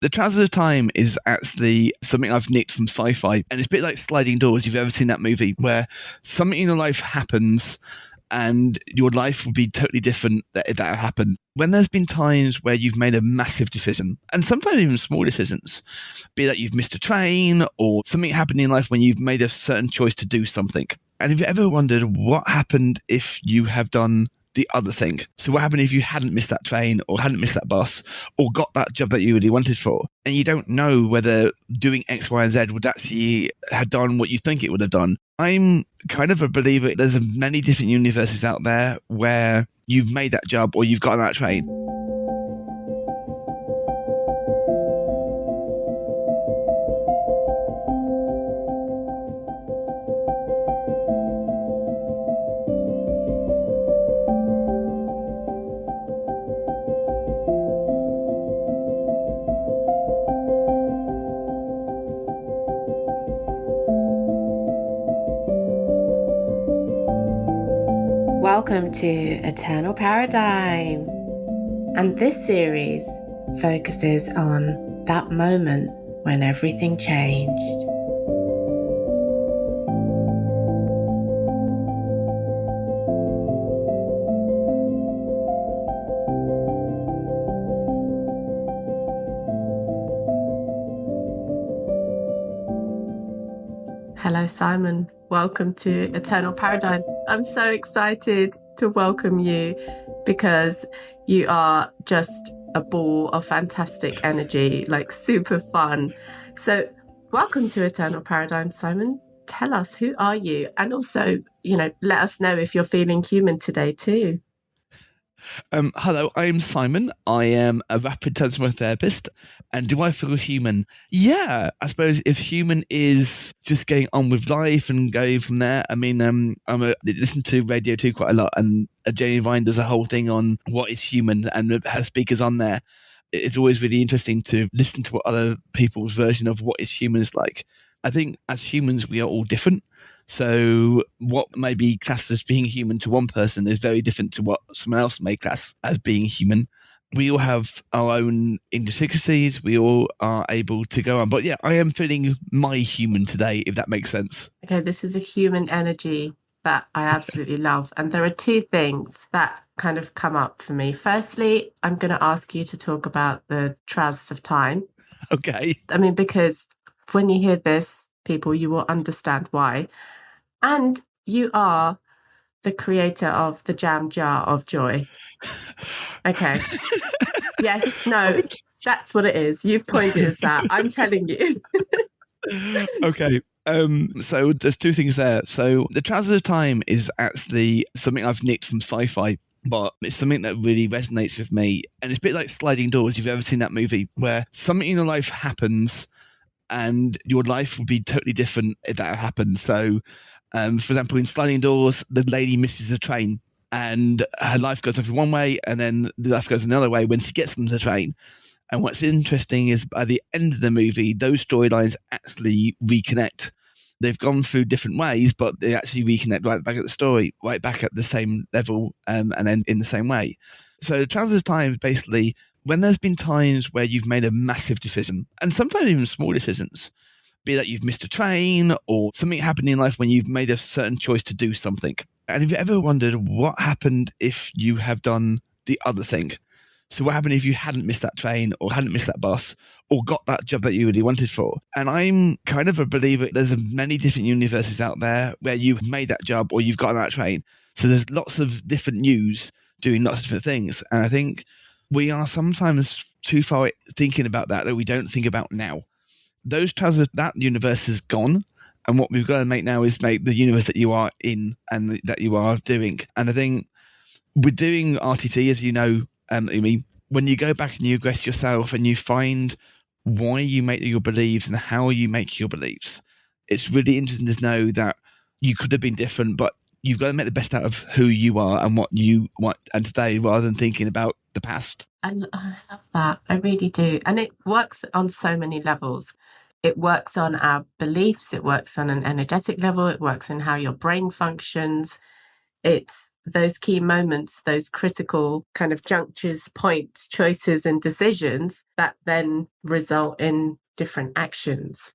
The Trousers of Time is actually something I've nicked from sci-fi, and it's a bit like Sliding Doors. You've ever seen that movie where something in your life happens and your life will be totally different if that happened. When there's been times where you've made a massive decision, and sometimes even small decisions, be that you've missed a train or something happened in life when you've made a certain choice to do something. And have you ever wondered what happened if you have done the other thing? So what happened if you hadn't missed that train or hadn't missed that bus or got that job that you really wanted for? And you don't know whether doing X, Y, and Z would actually have done what you think it would have done. I'm kind of a believer there's many different universes out there where you've made that job or you've got on that train. Welcome to Eternal Paradigm, and this series focuses on that moment when everything changed. Hello, Simon. Welcome to Eternal Paradigm. I'm so excited to welcome you because you are just a ball of fantastic energy, like super fun. So welcome to Eternal Paradigm, Simon. Tell us, who are you? And also, let us know if you're feeling human today too. Hello, I'm Simon. I am a rapid transformational therapist. And do I feel human? Yeah, I suppose if human is just getting on with life and going from there. I mean, I listen to Radio 2 quite a lot, and Jenny Vine does a whole thing on what is human and her speakers on there. It's always really interesting to listen to what other people's version of what is human is like. I think as humans, we are all different. So what may be classed as being human to one person is very different to what someone else may class as being human. We all have our own idiosyncrasies. We all are able to go on. But yeah, I am feeling my human today, if that makes sense. Okay, this is a human energy that I absolutely love. And there are two things that kind of come up for me. Firstly, I'm going to ask you to talk about the Trousers of Time. Okay. I mean, because when you hear this, people, you will understand why. And you are the creator of the Jam Jar of Joy. Okay. Yes, no, that's what it is. You've coined it as that. I'm telling you. Okay. So there's two things there. So the Trousers of Time is actually something I've nicked from sci-fi, but it's something that really resonates with me. And it's a bit like Sliding Doors. You've ever seen that movie where something in your life happens and your life will be totally different if that happened. So, for example, in Sliding Doors, the lady misses a train and her life goes off in one way and then the life goes another way when she gets on the train. And what's interesting is by the end of the movie, those storylines actually reconnect. They've gone through different ways, but they actually reconnect right back at the story, right back at the same level, and then in the same way. So the Trousers of Time is basically when there's been times where you've made a massive decision, and sometimes even small decisions, be that you've missed a train or something happened in life when you've made a certain choice to do something. And have you ever wondered what happened if you have done the other thing? So what happened if you hadn't missed that train or hadn't missed that bus or got that job that you really wanted for? And I'm kind of a believer there's many different universes out there where you've made that job or you've got on that train. So there's lots of different yous doing lots of different things. And I think we are sometimes too far thinking about that we don't think about now. Those trousers, that universe is gone. And what we've got to make now is make the universe that you are in and that you are doing. And I think with doing RTT, as you know, when you go back and you aggress yourself and you find why you make your beliefs and how you make your beliefs, it's really interesting to know that you could have been different, but you've got to make the best out of who you are and what you want and today rather than thinking about the past. I love that. I really do. And it works on so many levels. It works on our beliefs. It works on an energetic level. It works in how your brain functions. It's those key moments, those critical kind of junctures, points, choices, and decisions that then result in different actions.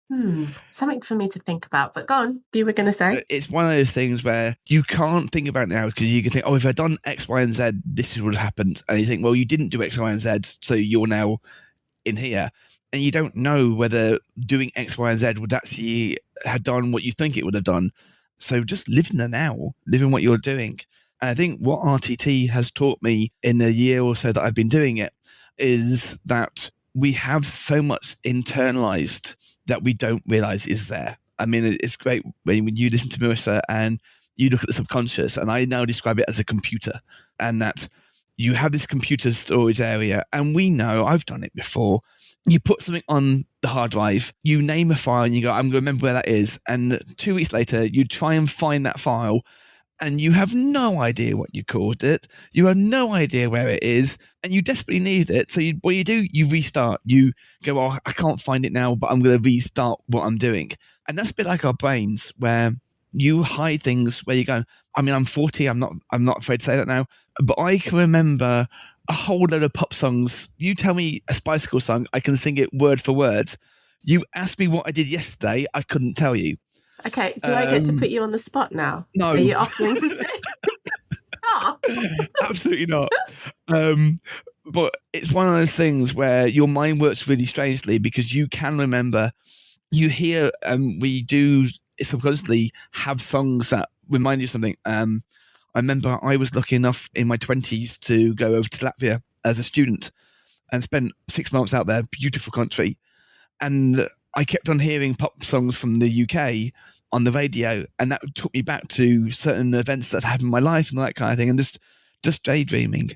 Something for me to think about. But go on, you were going to say? It's one of those things where you can't think about it now because you can think, oh, if I'd done X, Y, and Z, this is what happened. And you think, well, you didn't do X, Y, and Z, so you're now in here. And you don't know whether doing X, Y, and Z would actually have done what you think it would have done. So just live in the now, live in what you're doing. And I think what RTT has taught me in the year or so that I've been doing it is that we have so much internalized that we don't realize is there. I mean, it's great when you listen to Marissa and you look at the subconscious, and I now describe it as a computer, and that you have this computer storage area, and we know, I've done it before, you put something on the hard drive, you name a file, and you go, I'm going to remember where that is. And 2 weeks later, you try and find that file, and you have no idea what you called it. You have no idea where it is, and you desperately need it. So what you do, you restart. You go, oh, I can't find it now, but I'm going to restart what I'm doing. And that's a bit like our brains, where you hide things where you go, I mean, I'm 40. I'm not afraid to say that now, but I can remember a whole load of pop songs. You tell me a Spice Girls song, I can sing it word for word. You asked me what I did yesterday, I couldn't tell you. Okay, do I get to put you on the spot now? No. Are you offering to say? Oh. Absolutely not. But it's one of those things where your mind works really strangely because you can remember, you hear, we do subconsciously have songs that remind you of something. I remember I was lucky enough in my 20s to go over to Latvia as a student and spent 6 months out there, beautiful country. And I kept on hearing pop songs from the UK on the radio, and that took me back to certain events that happened in my life and that kind of thing, and just daydreaming.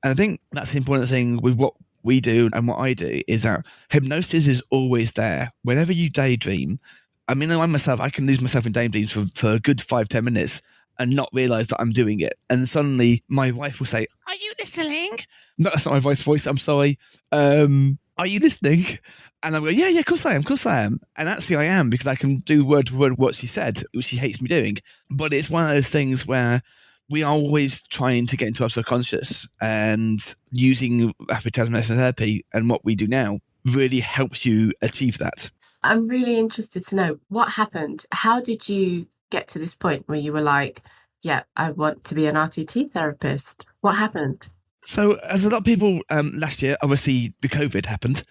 And I think that's the important thing with what we do and what I do is that hypnosis is always there. Whenever you daydream, I mean, I myself, I can lose myself in daydreams for a good 5-10 minutes and not realize that I'm doing it. And suddenly my wife will say, "Are you listening?" No, that's not my voice. I'm sorry. Are you listening? And I'm going, yeah, of course I am. And actually I am, because I can do word for word what she said, which she hates me doing. But it's one of those things where we are always trying to get into our subconscious, and using Rapid Transformational Therapy and what we do now really helps you achieve that. I'm really interested to know what happened. How did you get to this point where you were like, yeah, I want to be an RTT therapist? What happened? So as a lot of people, last year, obviously the COVID happened,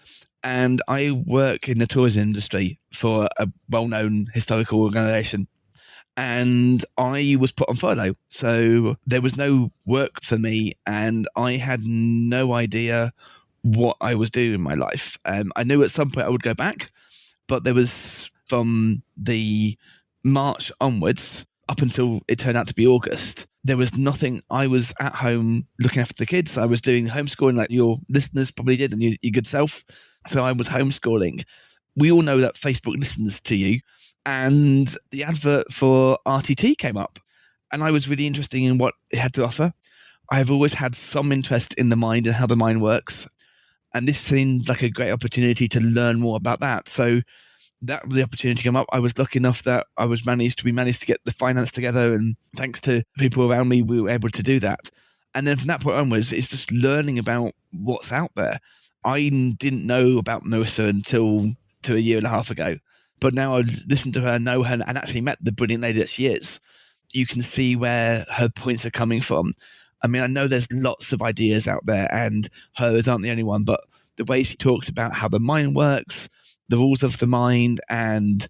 and I work in the tourism industry for a well-known historical organisation, and I was put on furlough. So there was no work for me, and I had no idea what I was doing in my life. I knew at some point I would go back, but there was, from the March onwards, up until it turned out to be August, there was nothing. I was at home looking after the kids. I was doing homeschooling like your listeners probably did, and your good self. So I was homeschooling. We all know that Facebook listens to you, and the advert for RTT came up, and I was really interested in what it had to offer. I've always had some interest in the mind and how the mind works, and this seemed like a great opportunity to learn more about that. So that the opportunity came up. I was lucky enough that we managed to get the finance together, and thanks to people around me, we were able to do that. And then from that point onwards, it's just learning about what's out there. I didn't know about Marissa until a year and a half ago, but now I've listened to her, know her, and actually met the brilliant lady that she is. You can see where her points are coming from. I mean, I know there's lots of ideas out there, and hers aren't the only one, but the way she talks about how the mind works, the rules of the mind, and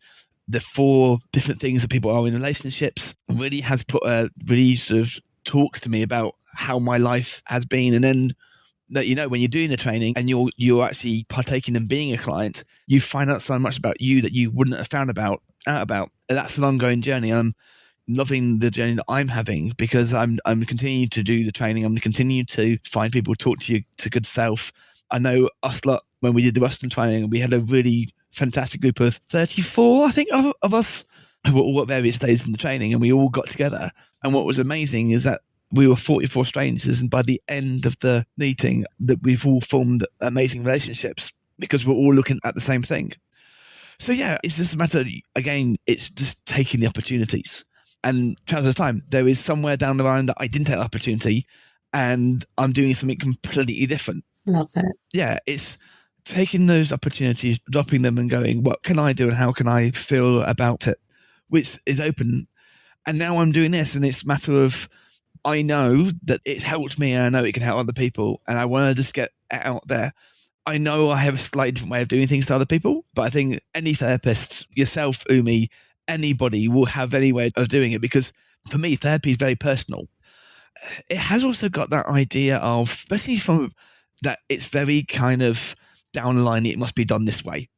the 4 different things that people are in relationships, really has put really sort of talks to me about how my life has been. And then that, you know, when you're doing the training and you're actually partaking in being a client, you find out so much about you that you wouldn't have found out about. And that's an ongoing journey. I'm loving the journey that I'm having, because I'm continuing to do the training. I'm continuing to find people, talk to you to good self. I know us lot, when we did the Western training, we had a really fantastic group of 34, I think, of us who were all at various stages in the training, and we all got together. And what was amazing is that we were 44 strangers, and by the end of the meeting, that we've all formed amazing relationships because we're all looking at the same thing. So yeah, it's just a matter, again, it's just taking the opportunities. And transfer time, there is somewhere down the line that I didn't take the opportunity and I'm doing something completely different. Love it. Yeah, it's taking those opportunities, dropping them and going, what can I do and how can I feel about it? Which is open. And now I'm doing this, and it's a matter of, I know that it's helped me and I know it can help other people, and I want to just get it out there. I know I have a slightly different way of doing things to other people, but I think any therapist, yourself, Umi, anybody will have any way of doing it, because for me, therapy is very personal. It has also got that idea of, especially from that, it's very kind of down the line, it must be done this way.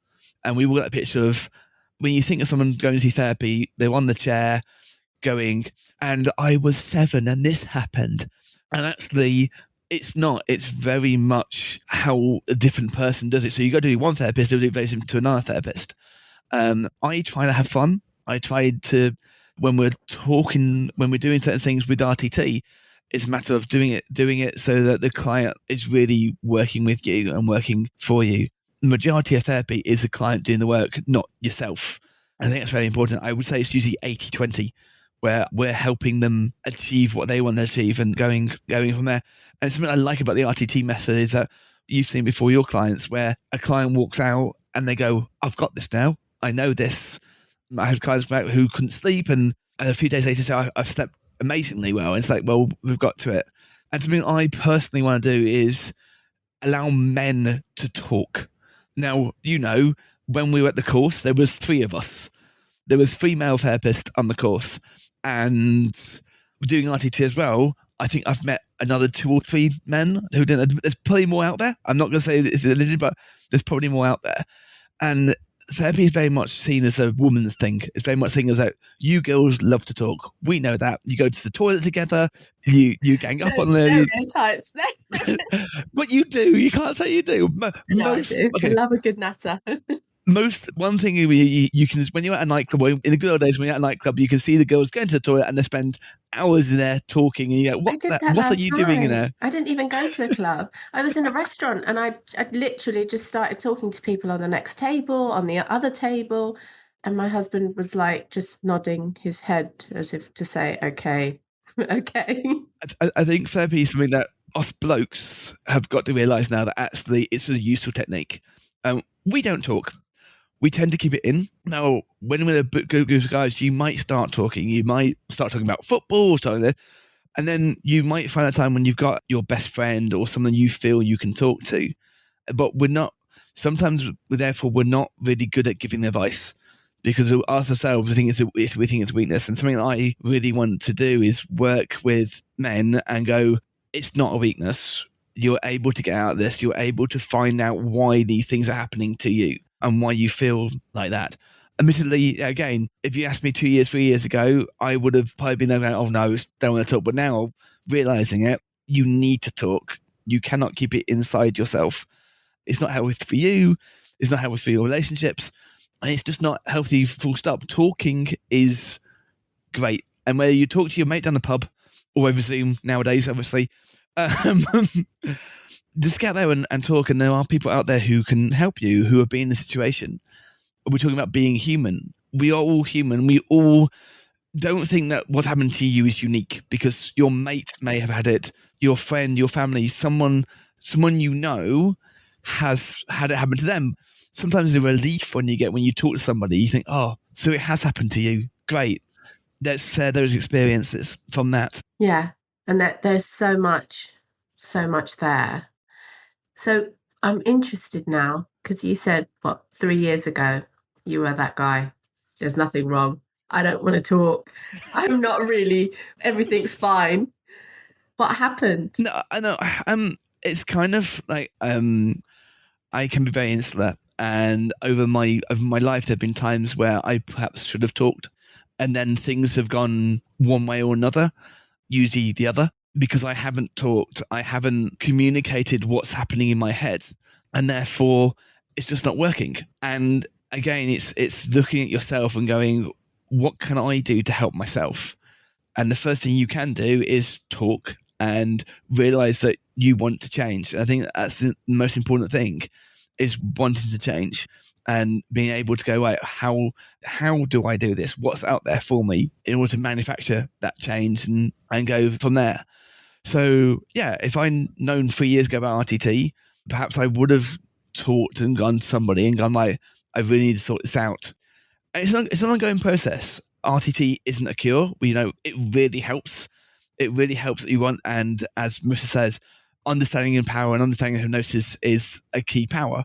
And we will get a picture of when you think of someone going to see therapy, they're on the chair going, and I was 7 and this happened. And actually, it's not. It's very much how a different person does it. So you go to one therapist, they'll do it very similar to another therapist. I try to have fun. I try to, when we're talking, when we're doing certain things with RTT, it's a matter of doing it so that the client is really working with you and working for you. The majority of therapy is the client doing the work, not yourself. I think that's very important. I would say it's usually 80-20, where we're helping them achieve what they want to achieve and going from there. And something I like about the RTT method is that you've seen before your clients where a client walks out and they go, I've got this now. I know this. I had clients back who couldn't sleep, and a few days later say, I've slept amazingly well. And it's like, well, we've got to it. And something I personally want to do is allow men to talk. Now, when we were at the course, there was 3 of us. There was 3 male therapists on the course, and doing RTT as well. I think I've met another 2 or 3 men who didn't. There's probably more out there. I'm not going to say it's limited, but there's probably more out there. And therapy is very much seen as a woman's thing. It's very much seen as that you girls love to talk. We know that. You go to the toilet together. You gang up on them. Stereotypes. But you do. You can't say you do. I do. Okay. I love a good natter. One thing you can, when you're at a nightclub, in the good old days when you're at a nightclub, you can see the girls going to the toilet and they spend hours in there talking, and you go, what are you doing in there? I didn't even go to a club. I was in a restaurant, and I literally just started talking to people on the next table, on the other table, and my husband was like just nodding his head as if to say, okay. I think therapy is something that us blokes have got to realise now, that actually it's a useful technique. We don't talk. We tend to keep it in. Now, when we're a group of guys, you might start talking. You might start talking about football or something, and then you might find a time when you've got your best friend or someone you feel you can talk to. But we're not. Sometimes, therefore, we're not really good at giving advice, because ourselves, we think it's weakness. And something that I really want to do is work with men and go, it's not a weakness. You're able to get out of this. You're able to find out why these things are happening to you and why you feel like that. Admittedly, again, if you asked me 2 years, 3 years ago, I would have probably been like, oh no, don't want to talk. But now, realizing it, you need to talk. You cannot keep it inside yourself. It's not healthy for you. It's not healthy for your relationships. And it's just not healthy, full stop. Talking is great. And whether you talk to your mate down the pub or over Zoom nowadays, obviously, just get there and talk, and there are people out there who can help you, who have been in the situation. We're talking about being human. We are all human. We all don't think that what's happened to you is unique, because your mate may have had it, your friend, your family, someone you know has had it happen to them. Sometimes the relief when you talk to somebody, you think, oh, so it has happened to you. Great. Let's share those experiences from that. Yeah. And that there's so much there. So I'm interested now, because you said, 3 years ago, you were that guy. There's nothing wrong. I don't want to talk. I'm not really, everything's fine. What happened? No, I know. It's kind of like, I can be very insular. And over my life, there have been times where I perhaps should have talked, and then things have gone one way or another, usually the other. Because I haven't talked, I haven't communicated what's happening in my head, and therefore it's just not working. And again, it's looking at yourself and going, what can I do to help myself? And the first thing you can do is talk and realize that you want to change. And I think that's the most important thing. is wanting to change and being able to go, right, how do I do this? What's out there for me in order to manufacture that change and go from there? So yeah, if I'd known 3 years ago about RTT, perhaps I would have talked and gone to somebody and gone, like, I really need to sort this out. And it's an ongoing process. RTT isn't a cure. It really helps. It really helps what you want. And as Marissa says, understanding in power and understanding hypnosis is a key power.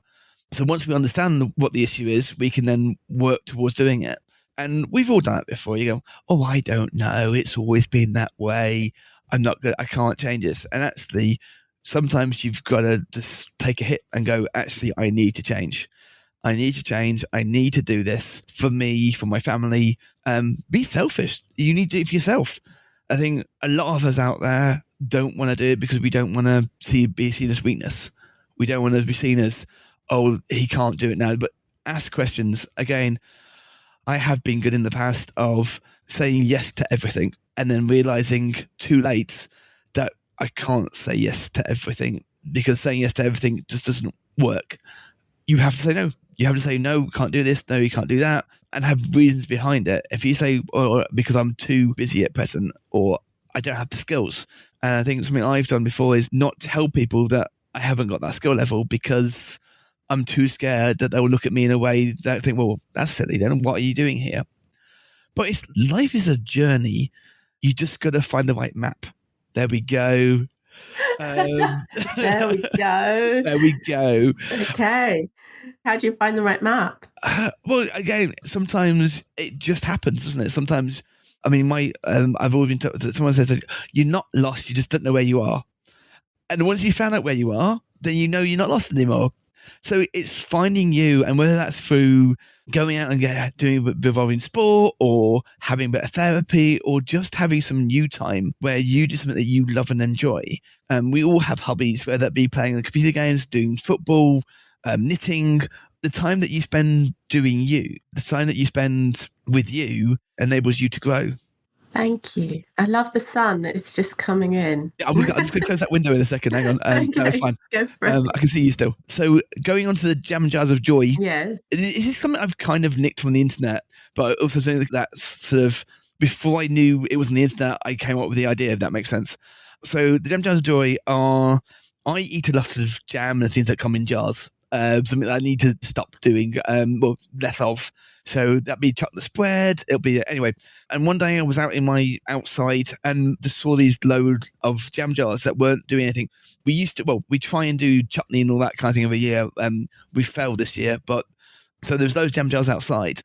So once we understand what the issue is, we can then work towards doing it. And we've all done it before. You go, oh, I don't know. It's always been that way. I'm not good. I can't change this. And actually, sometimes you've got to just take a hit and go, actually, I need to change. I need to change. I need to do this for me, for my family. Be selfish. You need to do it for yourself. I think a lot of us out there don't want to do it because we don't want to be seen as weakness. We don't want to be seen as, oh, he can't do it now. But ask questions. Again, I have been good in the past of saying yes to everything and then realizing too late that I can't say yes to everything because saying yes to everything just doesn't work. You have to say no. You have to say, no, can't do this. No, you can't do that. And have reasons behind it. If you say, or because I'm too busy at present, or I don't have the skills. And I think something I've done before is not tell people that I haven't got that skill level because I'm too scared that they'll look at me in a way that I think, well, that's silly then. What are you doing here? But life is a journey. You just got to find the right map. There we go. There we go. There we go. Okay. How do you find the right map? Well, again, sometimes it just happens, doesn't it? Sometimes, I mean, I've always been told that someone says, you're not lost, you just don't know where you are. And once you found out where you are, then you know you're not lost anymore. So it's finding you, and whether that's through going out and doing revolving sport or having better therapy or just having some new time where you do something that you love and enjoy. We all have hobbies, whether that be playing the computer games, doing football, knitting. The time that you spend doing you, the time that you spend with you enables you to grow. Thank you. I love the sun. It's just coming in. Yeah, I'm just going to close that window in a second. Hang on. Okay, no, it's fine. Go for it. I can see you still. So going on to the jam jars of joy. Yes. Is this something I've kind of nicked from the internet, but also something that sort of, before I knew it was on the internet, I came up with the idea, if that makes sense. So the jam jars of joy are, I eat a lot of jam and things that come in jars. Something that I need to stop doing, less of. So that'd be chocolate spread. It'll be anyway. And one day I was out in my outside and just saw these loads of jam jars that weren't doing anything. We try and do chutney and all that kind of thing every year. We failed this year, but so there's those jam jars outside.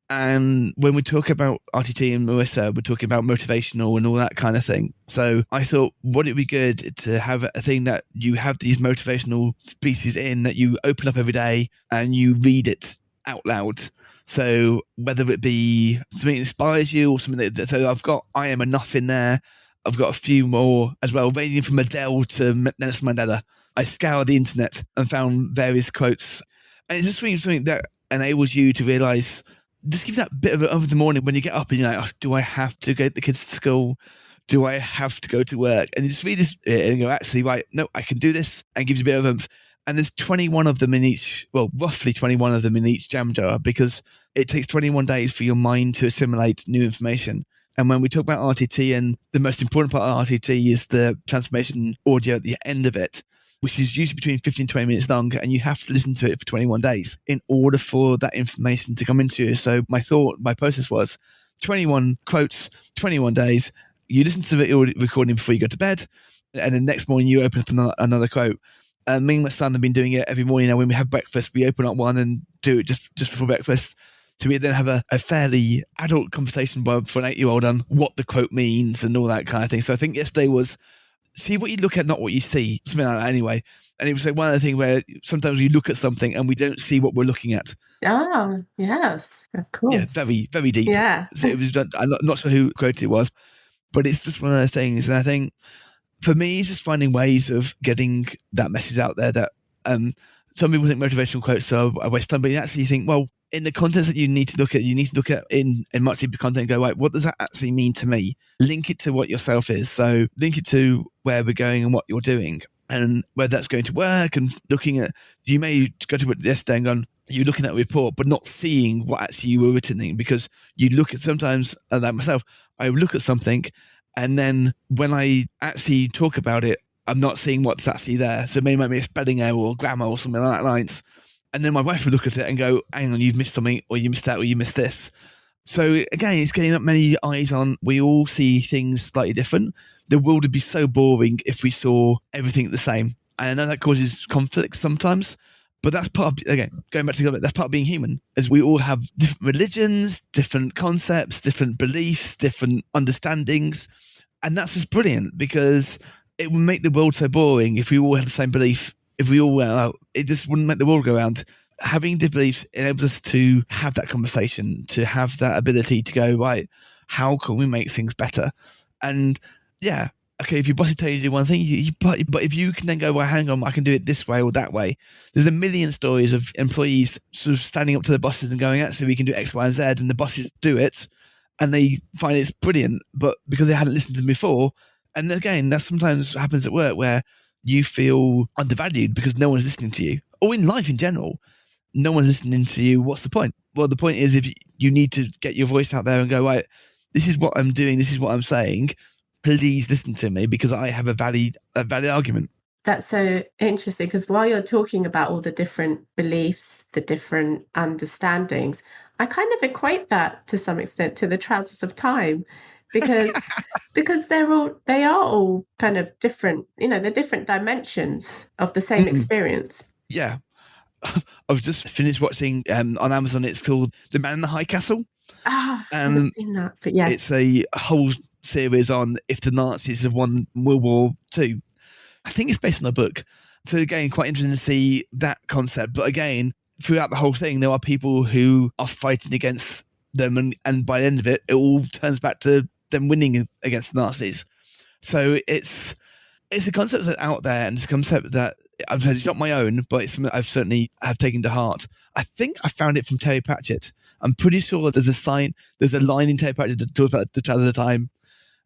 And when we talk about RTT and Marissa, we're talking about motivational and all that kind of thing. So I thought, would it be good to have a thing that you have these motivational species in that you open up every day and you read it out loud. So whether it be something that inspires you or something so I've got I Am Enough in there. I've got a few more as well, ranging from Adele to Nelson Mandela. I scoured the internet and found various quotes. And it's just something that enables you to realise, just give that bit of the morning when you get up and you're like, oh, do I have to get the kids to school? Do I have to go to work? And you just read this and go, actually, right, no, I can do this, and gives you a bit of oomph. And there's 21 of them in each, roughly 21 of them in each jam jar, because it takes 21 days for your mind to assimilate new information. And when we talk about RTT, and the most important part of RTT is the transformation audio at the end of it, which is usually between 15 and 20 minutes long, and you have to listen to it for 21 days in order for that information to come into you. So my process was 21 quotes, 21 days. You listen to the recording before you go to bed, and the next morning you open up another quote. Me and my son have been doing it every morning now. When we have breakfast, we open up one and do it just before breakfast. So we then have a fairly adult conversation for an 8-year-old on what the quote means and all that kind of thing. So I think yesterday was, see what you look at, not what you see, something like that anyway. And it was like one of the things where sometimes we look at something and we don't see what we're looking at. Oh, yes, of course. Yeah, very, very deep. Yeah. So it was, I'm not sure who quoted it was, but it's just one of those things. And I think for me, it's just finding ways of getting that message out there that some people think motivational quotes are a waste of time, but you actually think, well, in the context that you need to look at in much deeper content and go, right, what does that actually mean to me? Link it to what yourself is. So link it to where we're going and what you're doing. and whether that's going to work and looking at, you may go to work yesterday and gone, you're looking at a report, but not seeing what actually you were written, because you look at sometimes, like myself, I look at something and then when I actually talk about it, I'm not seeing what's actually there. So maybe it might be a spelling error or grammar or something like that lines. And then my wife would look at it and go, hang on, you've missed something, or you missed that, or you missed this. So again, it's getting up many eyes on, we all see things slightly different. The world would be so boring if we saw everything the same. And I know that causes conflict sometimes, but that's part of, again, going back to that's part of being human, as we all have different religions, different concepts, different beliefs, different understandings. And that's just brilliant, because it would make the world so boring if we all had the same belief. If we all went out, it just wouldn't make the world go round. Having different beliefs enables us to have that conversation, to have that ability to go, right, how can we make things better? And yeah, okay, if your boss is telling you to do one thing, but if you can then go, well, hang on, I can do it this way or that way. There's a million stories of employees sort of standing up to their bosses and going, actually, we can do X, Y, and Z, and the bosses do it, and they find it's brilliant, but because they hadn't listened to them before. And again, that sometimes happens at work, where you feel undervalued because no one's listening to you, or in life in general, no one's listening to you. What's the point? Well, the point is, if you need to get your voice out there and go, right, this is what I'm doing, this is what I'm saying, please listen to me, because I have a valid argument. That's so interesting, because while you're talking about all the different beliefs, the different understandings, I kind of equate that to some extent to the trousers of time, because they are all kind of different, they're different dimensions of the same experience. Yeah. I've just finished watching on Amazon, it's called The Man in the High Castle. I haven't seen that, but yeah. It's a whole series on if the Nazis have won World War II. I think it's based on a book. So again, quite interesting to see that concept. But again, throughout the whole thing, there are people who are fighting against them, and by the end of it, it all turns back to them winning against the Nazis. So it's a concept that's out there, and it's a concept that I've said it's not my own, but it's something I've certainly have taken to heart. I think I found it from Terry Pratchett. I'm pretty sure there's a line in Terry Pratchett that talks about the Trousers of Time.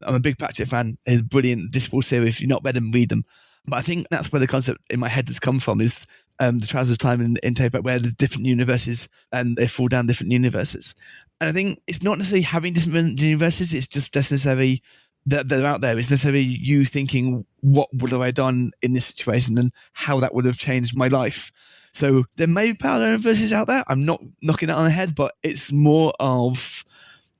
I'm a big Pratchett fan. His brilliant Disciple series. If you're not read them, read them. But I think that's where the concept in my head has come from, is the Trousers of Time in Terry Pratchett, where there's different universes and they fall down different universes. And I think it's not necessarily having different universes, it's just necessarily that they're out there. It's necessarily you thinking, what would have I done in this situation and how that would have changed my life. So there may be parallel universes out there. I'm not knocking it on the head, but it's more of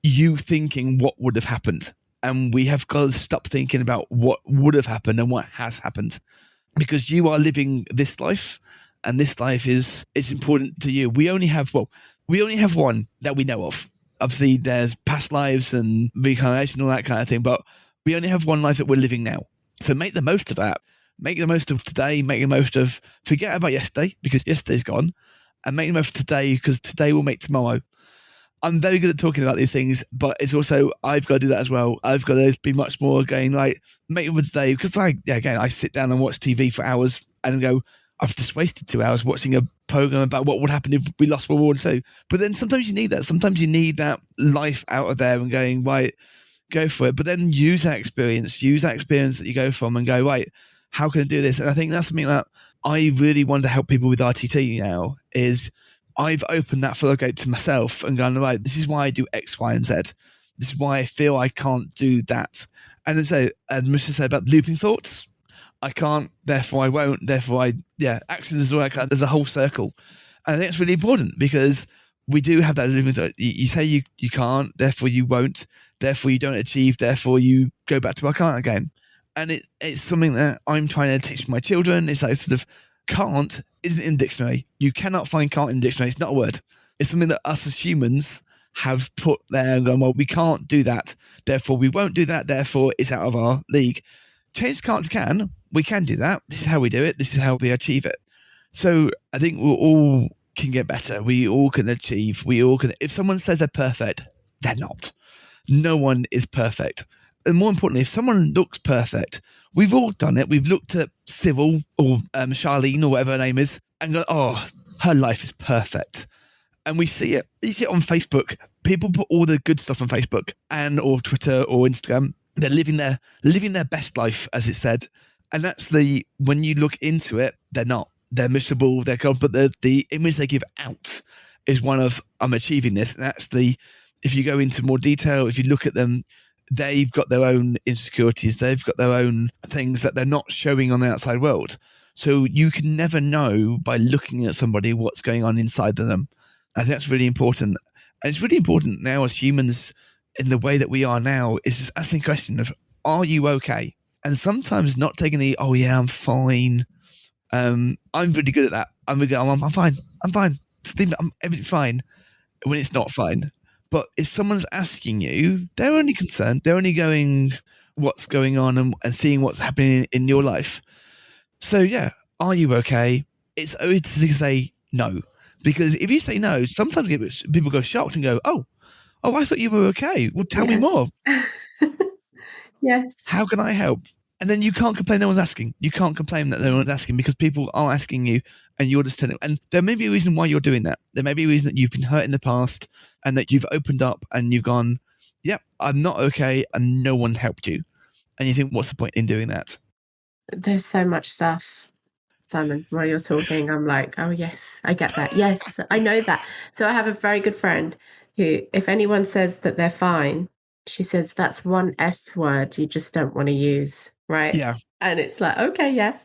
you thinking what would have happened. And we have got to stop thinking about what would have happened and what has happened, because you are living this life, and this life is important to you. We only have one that we know of. Obviously, there's past lives and reincarnation, all that kind of thing, but we only have one life that we're living now. So make the most of that. Make the most of today. Make the most of, forget about yesterday, because yesterday's gone, and make the most of today, because today will make tomorrow. I'm very good at talking about these things, but it's also, I've got to do that as well. I've got to be much more going, like, make it with today, because I sit down and watch TV for hours and go, I've just wasted 2 hours watching a program about what would happen if we lost World War II. But then sometimes you need that. Sometimes you need that life out of there and going, right, go for it. But then use that experience that you go from and go, right, how can I do this? And I think that's something that I really want to help people with RTT now, is I've opened that floodgate to myself and gone, right, this is why I do X, Y, and Z. This is why I feel I can't do that. And then so, as Mr. said about looping thoughts, I can't, therefore I won't, therefore actions as well. There's a whole circle. And I think it's really important, because we do have that looping thought. You say you can't, therefore you won't, therefore you don't achieve, therefore you go back to I can't again. And it's something that I'm trying to teach my children. It's like sort of, can't isn't in the dictionary. You cannot find can't in the dictionary. It's not a word. It's something that us as humans have put there and gone, well, we can't do that, therefore we won't do that, therefore it's out of our league. Change can't to can. We can do that. This is how we do it. This is how we achieve it. So I think we all can get better. We all can achieve. We all can. If someone says they're perfect, they're not. No one is perfect. And more importantly, if someone looks perfect, we've all done it. We've looked at Cyril or Charlene or whatever her name is and go, oh, her life is perfect. And we see it. You see it on Facebook. People put all the good stuff on Facebook or Twitter or Instagram. They're living their best life, as it said. And that's when you look into it, they're not. They're miserable, they're cold, but the image they give out is one of, I'm achieving this. And that's if you go into more detail, if you look at them, they've got their own insecurities, they've got their own things that they're not showing on the outside world. So you can never know by looking at somebody what's going on inside of them. I think that's really important. And it's really important now as humans, in the way that we are now, is just asking the question of, are you okay? And sometimes not taking oh yeah, I'm fine. I'm really good at that. I'm fine. I'm fine. Everything's fine when it's not fine. But if someone's asking you, they're only concerned. They're only going, what's going on and seeing what's happening in your life. So yeah, are you okay? It's always to say no. Because if you say no, sometimes people go shocked and go, oh, I thought you were okay. Well, tell me more. Yes. How can I help? And then you can't complain no one's asking. You can't complain that no one's asking because people are asking you and you're just telling them. And there may be a reason why you're doing that. There may be a reason that you've been hurt in the past and that you've opened up and you've gone, yep, I'm not okay, and no one helped you. And you think, what's the point in doing that? There's so much stuff, Simon. While you're talking, I'm like, oh, yes, I get that. Yes, I know that. So I have a very good friend who, if anyone says that they're fine, she says, that's one F word you just don't want to use, right? Yeah. And it's like, okay, yeah.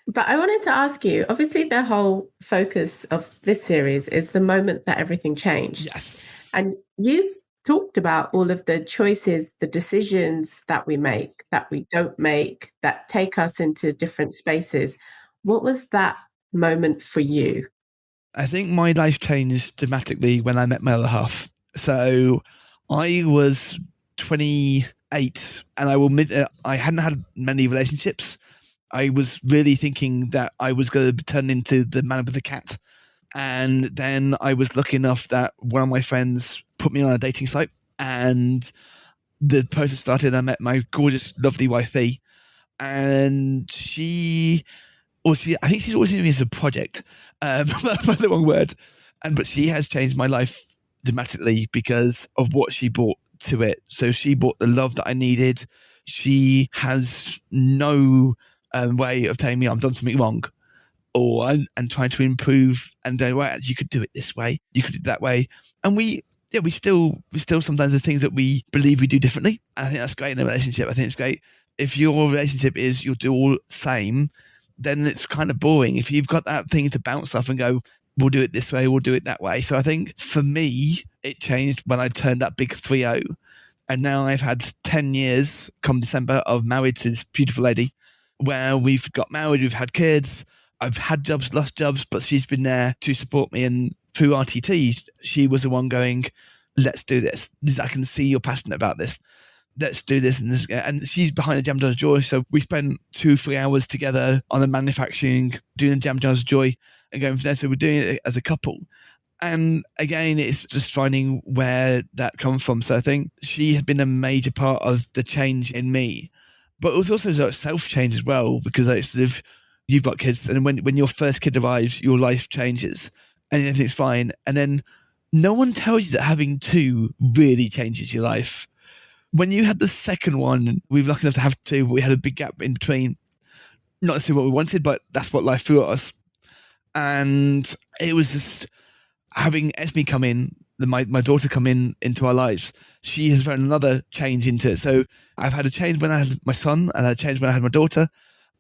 But I wanted to ask you, obviously the whole focus of this series is the moment that everything changed. Yes. And you've talked about all of the choices, the decisions that we make, that we don't make, that take us into different spaces. What was that moment for you? I think my life changed dramatically when I met my other half. So I was 28 and I will admit I hadn't had many relationships. I was really thinking that I was going to turn into the man with the cat. And then I was lucky enough that one of my friends put me on a dating site and the process started. I met my gorgeous, lovely wifey, and I think she's always seen me as a project, by the wrong word. But she has changed my life dramatically because of what she brought to it. So she brought the love that I needed. She has no way of telling me I've done something wrong and trying to improve and go, right, you could do it this way, you could do it that way. And we still sometimes there's things that we believe we do differently. And I think that's great in a relationship. I think it's great. If your relationship is you'll do all the same, then it's kind of boring. If you've got that thing to bounce off and go, we'll do it this way, we'll do it that way. So I think for me, it changed when I turned that big 3-0. And now I've had 10 years come December of married to this beautiful lady where we've got married, we've had kids, I've had jobs, lost jobs, but she's been there to support me. And through RTT, she was the one going, let's do this. I can see you're passionate about this. Let's do this. And she's behind the Jam Jars of Joy. So we spent 2-3 hours together on the manufacturing, doing the Jam Jars of Joy and going from there. So we're doing it as a couple. And again, it's just finding where that comes from. So I think she had been a major part of the change in me. But it was also sort of self-change as well, because it's sort of, you've got kids, and when your first kid arrives, your life changes and everything's fine. And then no one tells you that having two really changes your life. When you had the second one, we were lucky enough to have two, but we had a big gap in between. Not necessarily what we wanted, but that's what life threw at us. And it was just having Esme come in, my daughter come into our lives. She has thrown another change into it. So I've had a change when I had my son, and I had a change when I had my daughter.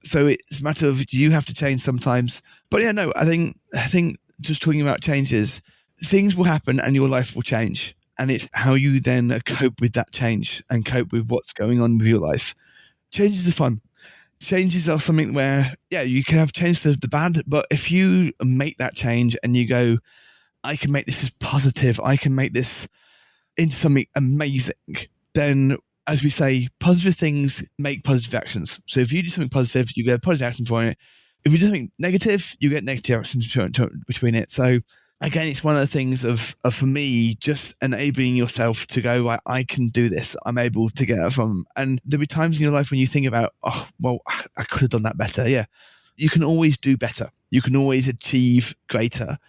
So it's a matter of you have to change sometimes. But yeah, no, I think just talking about changes, things will happen and your life will change. And it's how you then cope with that change and cope with what's going on with your life. Changes are fun. Changes are something where, yeah, you can have changed the bad, but if you make that change and you go, I can make this as positive, I can make this into something amazing, then, as we say, positive things make positive actions. So if you do something positive, you get a positive action for it. If you do something negative, you get negative actions between it. So again, it's one of the things of for me, just enabling yourself to go, I can do this. I'm able to get it from. And there'll be times in your life when you think about, oh, well, I could have done that better. Yeah. You can always do better. You can always achieve greater.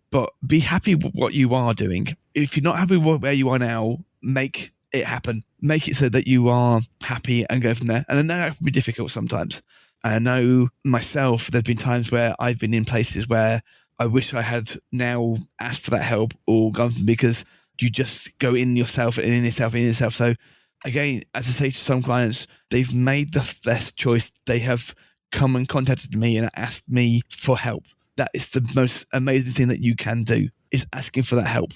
But be happy with what you are doing. If you're not happy with where you are now, make it happen. Make it so that you are happy and go from there. And then that can be difficult sometimes. I know myself, there's been times where I've been in places where I wish I had now asked for that help or gone, because you just go in yourself and in yourself. So again, as I say to some clients, they've made the best choice. They have come and contacted me and asked me for help. That is the most amazing thing that you can do, is asking for that help,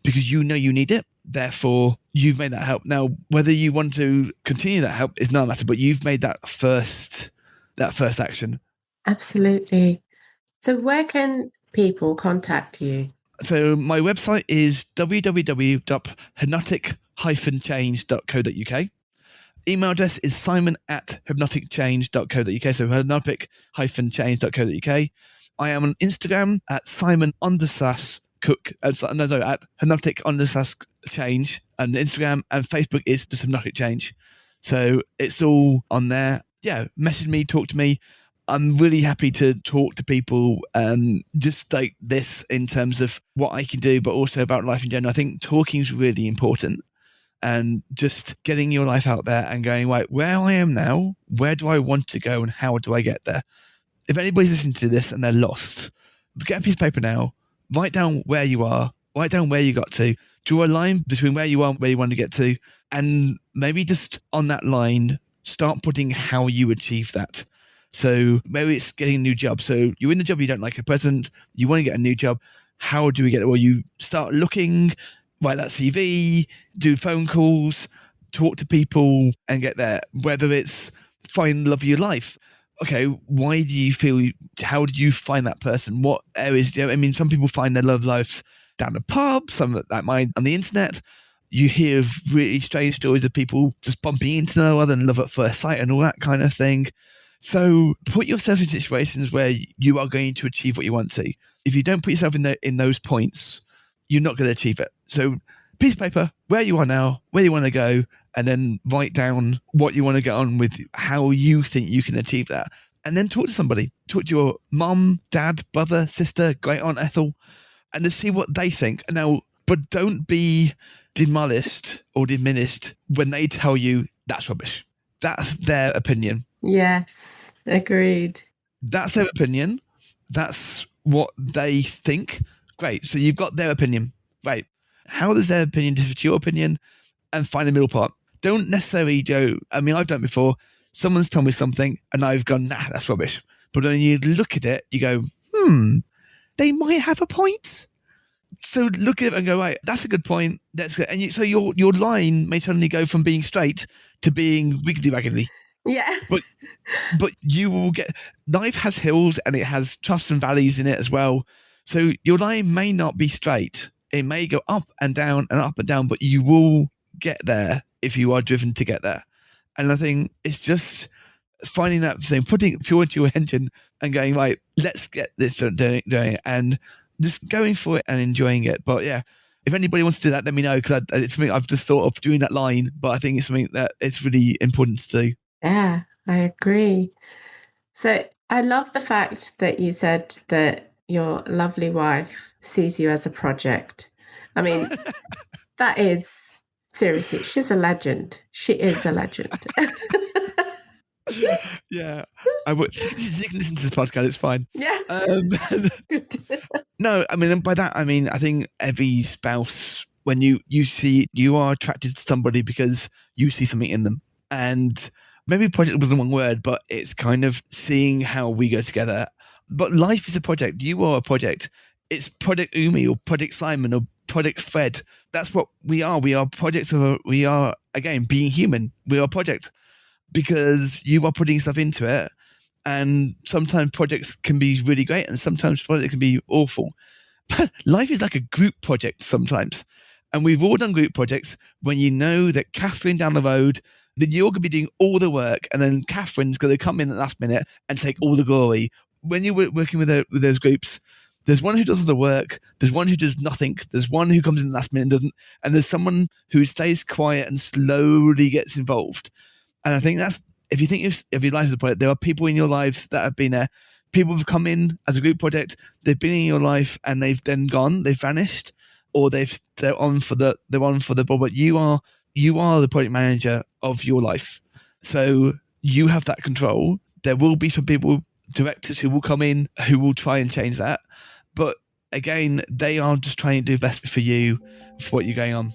because you know you need it. Therefore, you've made that help. Now, whether you want to continue that help is not a matter, but you've made that first action. Absolutely. So where can people contact you? So my website is www.hypnotic-change.co.uk. Email address is simon@hypnoticchange.co.uk. So hypnotic-change.co.uk. I am on Instagram at Simon_Cook. At hypnotic_change. And Instagram and Facebook is just hypnotic change. So it's all on there. Yeah, message me, talk to me. I'm really happy to talk to people, just like this, in terms of what I can do, but also about life in general. I think talking is really important, and just getting your life out there and going, right, where I am now, where do I want to go and how do I get there? If anybody's listening to this and they're lost, get a piece of paper now, write down where you are, write down where you got to, draw a line between where you are and where you want to get to, and maybe just on that line, start putting how you achieve that. So maybe it's getting a new job. So you're in the job you don't like at present, you want to get a new job. How do we get it? Well, you start looking, write that CV, do phone calls, talk to people and get there. Whether it's find the love of your life. Okay, why do you feel, how did you find that person? What areas do you, I mean, some people find their love life down the pub, some that might on the internet. You hear of really strange stories of people just bumping into one another and love at first sight and all that kind of thing. So put yourself in situations where you are going to achieve what you want to. If you don't put yourself in those points, you're not going to achieve it. So piece of paper, where you are now, where you want to go, and then write down what you want to get on with, how you think you can achieve that. And then talk to somebody. Talk to your mum, dad, brother, sister, great aunt Ethel, and just see what they think. Now, but don't be demolished or diminished when they tell you that's rubbish. That's their opinion. Yes, agreed. That's their opinion. That's what they think. Great. So you've got their opinion. Right. How does their opinion differ to your opinion? And find a middle part. Don't necessarily go, I mean, I've done it before. Someone's told me something and I've gone, nah, that's rubbish. But when you look at it, you go, they might have a point. So look at it and go, right, that's a good point. That's good. And so your line may suddenly go from being straight to being wiggly-waggly. Yeah. But you will get, life has hills and it has troughs and valleys in it as well. So your line may not be straight. It may go up and down, but you will get there if you are driven to get there. And I think it's just finding that thing, putting fuel into your engine and going, right, let's get this doing it, and just going for it and enjoying it. But yeah, if anybody wants to do that, let me know, because it's something I've just thought of doing that line, but I think it's something that it's really important to do. Yeah, I agree. So I love the fact that you said that your lovely wife sees you as a project. I mean, that is, seriously, she's a legend. She is a legend. Yeah, I would. You can listen to this podcast, it's fine. Yeah. No, I mean, by that, I mean, I think every spouse, when you see, you are attracted to somebody because you see something in them. And maybe project was the wrong word, but it's kind of seeing how we go together. But life is a project. You are a project. It's Project Umi or Project Simon or Project Fred. That's what we are. We are projects of, we are, again, being human. We are a project because you are putting stuff into it. And sometimes projects can be really great and sometimes projects can be awful. But life is like a group project sometimes. And we've all done group projects when you know that Catherine down the road, that you're going to be doing all the work, and then Catherine's going to come in at the last minute and take all the glory. When you're working with those groups, there's one who does all the work, there's one who does nothing, there's one who comes in the last minute and doesn't, and there's someone who stays quiet and slowly gets involved. And I think that's, if you think of your life as a project, there are people in your lives that have been there. People have come in as a group project, they've been in your life and they've then gone, they've vanished, or they're on for the ball. But you are the project manager of your life. So you have that control. There will be some people, directors, who will come in who will try and change that. But again, they are just trying to do best for you, for what you're going on.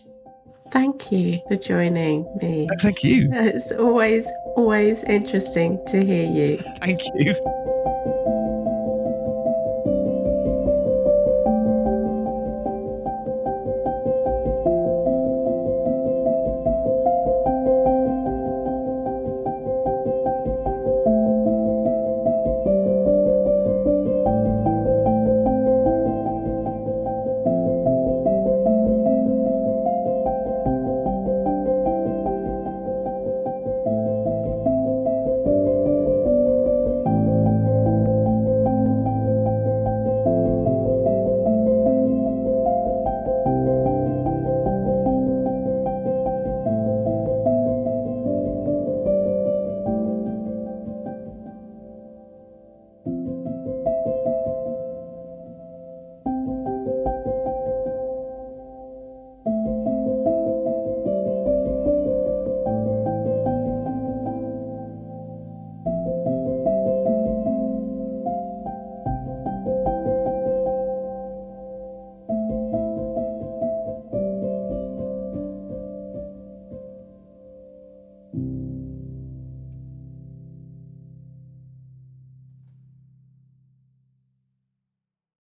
Thank you for joining me. Thank you. It's always interesting to hear you. Thank you.